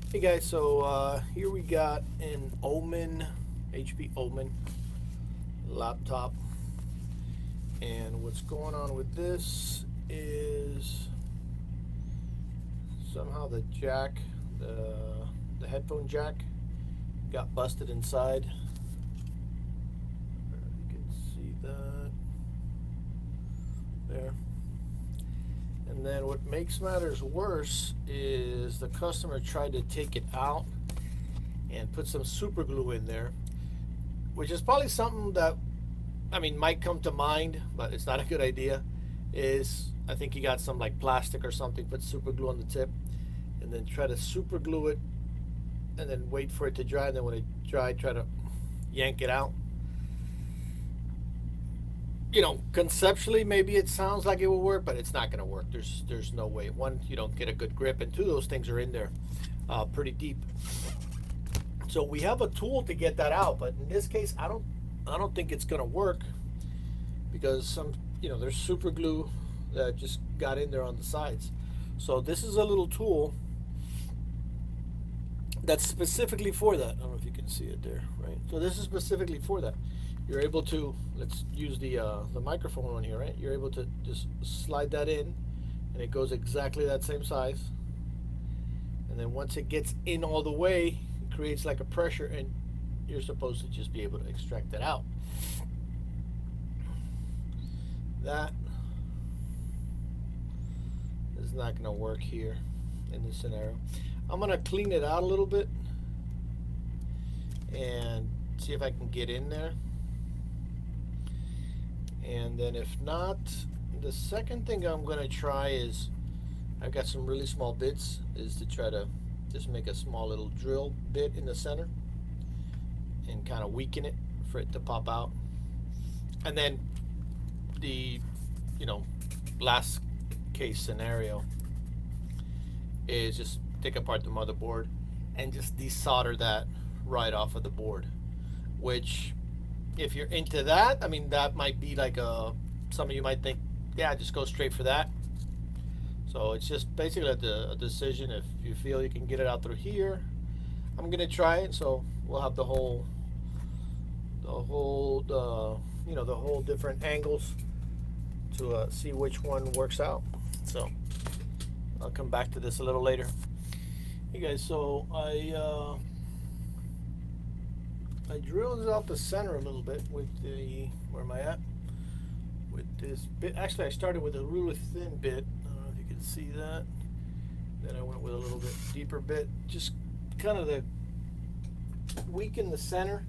Hey guys, so here we got an Omen, HP Omen laptop, and what's going on with this is somehow the jack, the headphone jack, got busted inside. You can see that there. And then what makes matters worse is the customer tried to take it out and put some super glue in there, which is probably something that, I mean, might come to mind, but it's not a good idea. Is I think he got some like plastic or something, put super glue on the tip, and then try to super glue it, and then wait for it to dry, and then when it dried, try to yank it out. You know, conceptually, maybe it sounds like it will work, but it's not going to work. There's no way. One, you don't get a good grip, and two, those things are in there pretty deep. So we have a tool to get that out, but in this case, I don't think it's going to work because there's super glue that just got in there on the sides. So this is a little tool that's specifically for that. I don't know if you can see it there, right? So this is specifically for that. You're able to, let's use the microphone one here, right? You're able to just slide that in, and it goes exactly that same size. And then once it gets in all the way, it creates like a pressure, and you're supposed to just be able to extract it out. That is not going to work here in this scenario. I'm going to clean it out a little bit and see if I can get in there. And then if not, the second thing I'm going to try is, I've got some really small bits, is to try to just make a small little drill bit in the center and kind of weaken it for it to pop out. And then the, last case scenario is just take apart the motherboard and just desolder that right off of the board, which, if you're into that, I mean, that might be like some of you might think, yeah, just go straight for that. So it's just basically a decision. If you feel you can get it out through here, I'm gonna try it. So we'll have the whole different angles to see which one works out. So I'll come back to this a little later. Hey guys, so I drilled out the center a little bit with where am I at? With this bit. Actually, I started with a really thin bit. I don't know if you can see that. Then I went with a little bit deeper bit, just kind of to weaken the center,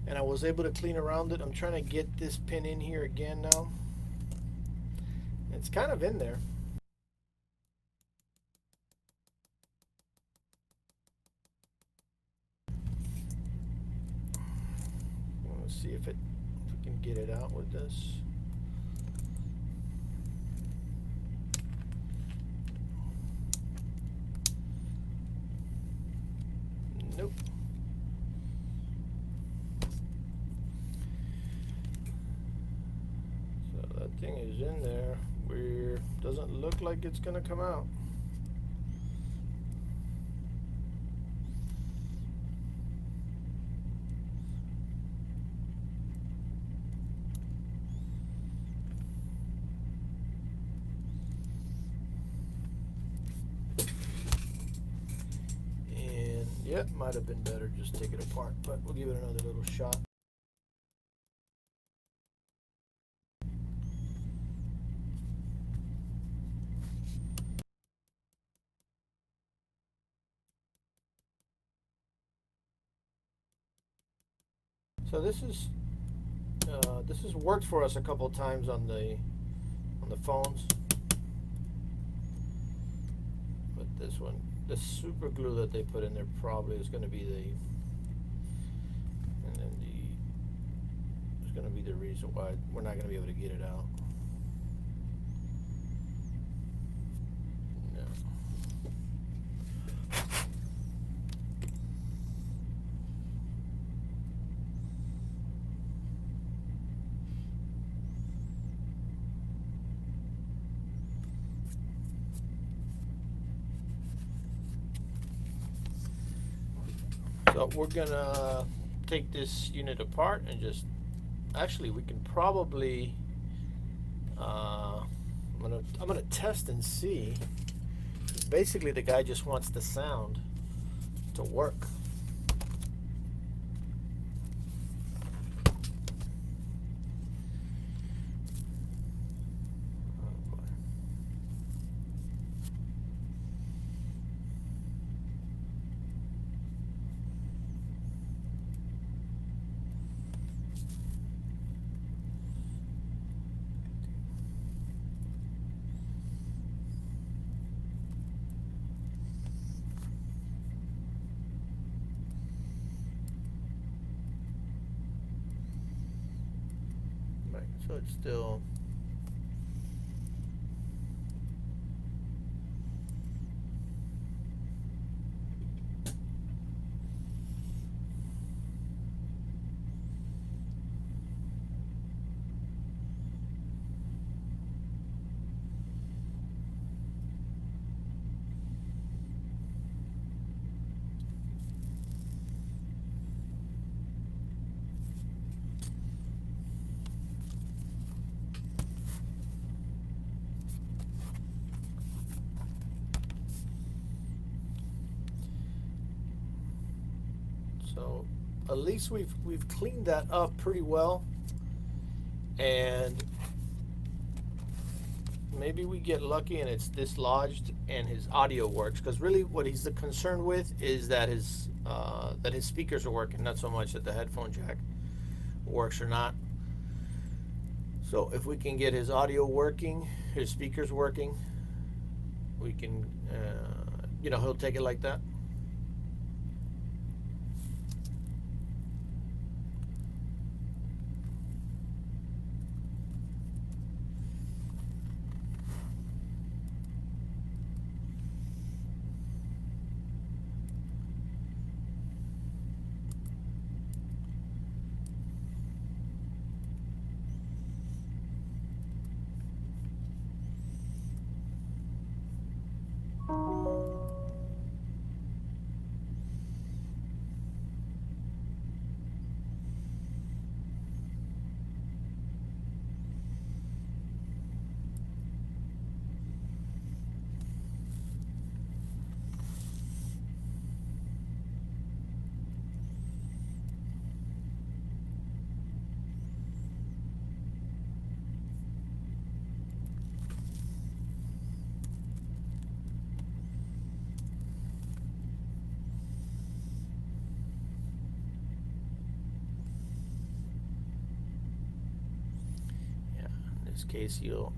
and I was able to clean around it. I'm trying to get this pin in here again now. It's kind of in there. Let's see if we can get it out with this. Nope. So that thing is in there. Where doesn't look like it's gonna come out. Yep, might have been better just take it apart, but we'll give it another little shot. So this has worked for us a couple times on the phones, but this one, the super glue that they put in there probably is going to be the reason why we're not going to be able to get it out. So we're gonna take this unit apart and just, actually we can probably, I'm gonna test and see. Basically the guy just wants the sound to work. So it's still, so at least we've cleaned that up pretty well, and maybe we get lucky and it's dislodged and his audio works, because really what he's concerned with is that his speakers are working, not so much that the headphone jack works or not. So if we can get his audio working, his speakers working, we can, he'll take it like that. In this case, you'll,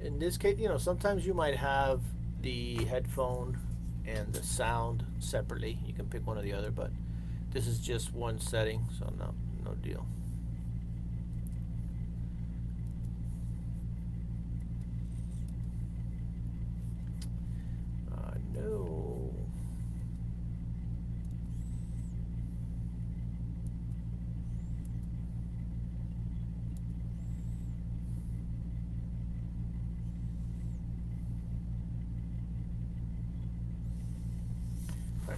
in this case, sometimes you might have the headphone and the sound separately. You can pick one or the other, but this is just one setting, so no deal. No.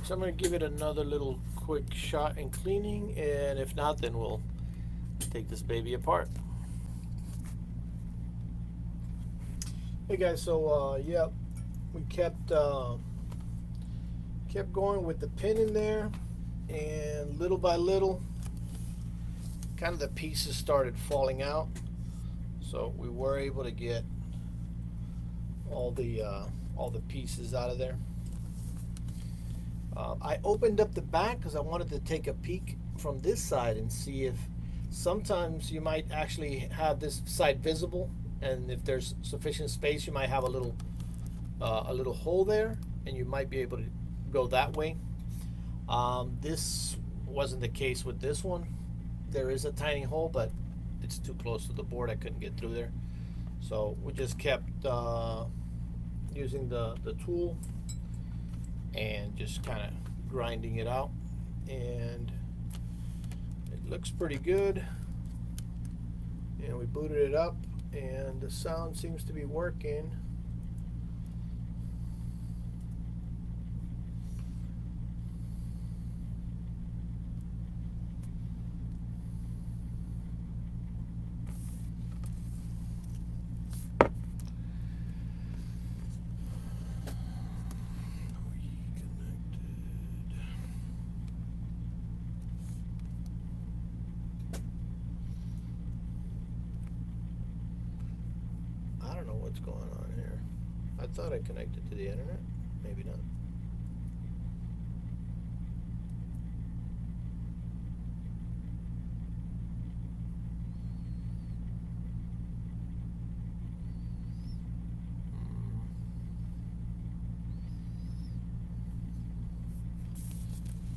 So I'm going to give it another little quick shot in cleaning, and if not, then we'll take this baby apart. Hey guys, so yeah, we kept going with the pin in there, and little by little, kind of the pieces started falling out. So we were able to get all the pieces out of there. I opened up the back because I wanted to take a peek from this side and see if sometimes you might actually have this side visible, and if there's sufficient space, you might have a little hole there, and you might be able to go that way. This wasn't the case with this one. There is a tiny hole, but it's too close to the board. I couldn't get through there, so we just kept using the tool and just kind of grinding it out, and it looks pretty good. And we booted it up, and the sound seems to be working. I don't know what's going on here. I thought I connected to the internet. Maybe not.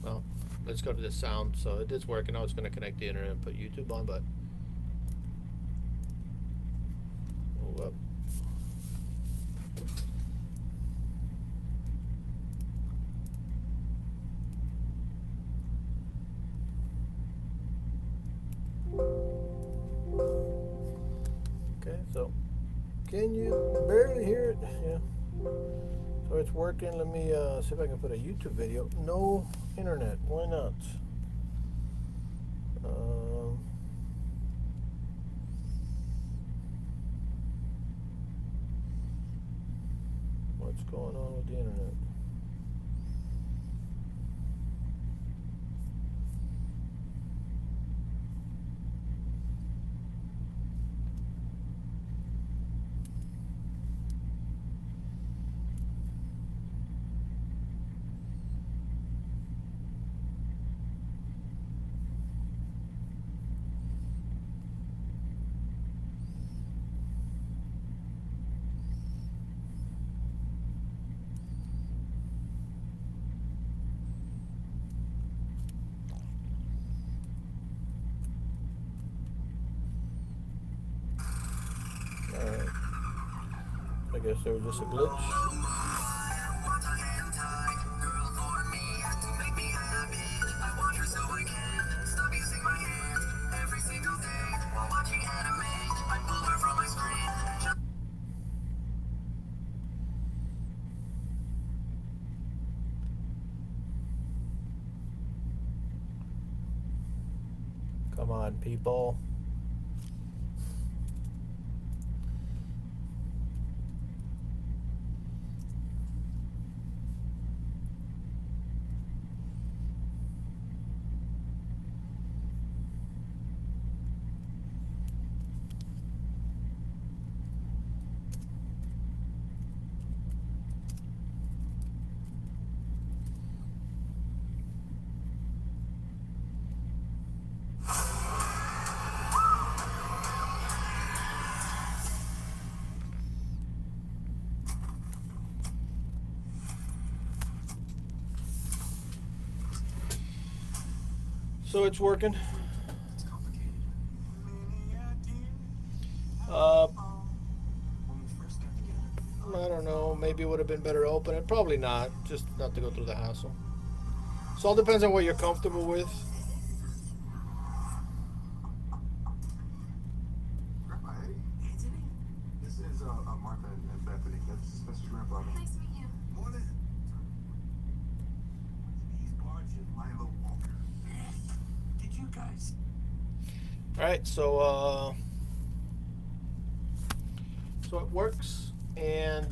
Well, let's go to the sound. So it is working. I was going to connect the internet and put YouTube on, but oh, well. Okay, so can you barely hear it? Yeah. So it's working. Let me see if I can put a YouTube video. No internet. Why not? What's going on with the internet? Alright. I guess there was just a glitch. Come on, people. So it's working. I don't know. Maybe it would have been better to open it. Probably not. Just not to go through the hassle. So it all depends on what you're comfortable with. This is Martha and Bethany. That's Mr. Grandpa. Nice to meet you. Morning. He's Budge and Milo Walker. Did you guys? All right. So it works, and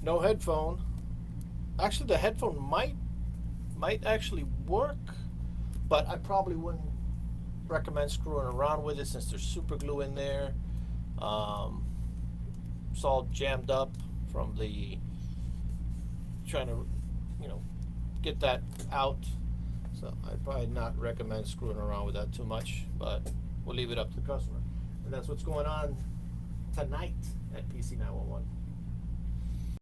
no headphone. Actually, the headphone might actually work, but I probably wouldn't recommend screwing around with it since there's super glue in there. It's all jammed up from the trying to, get that out. So I'd probably not recommend screwing around with that too much, but we'll leave it up to the customer. And that's what's going on tonight at PC 911.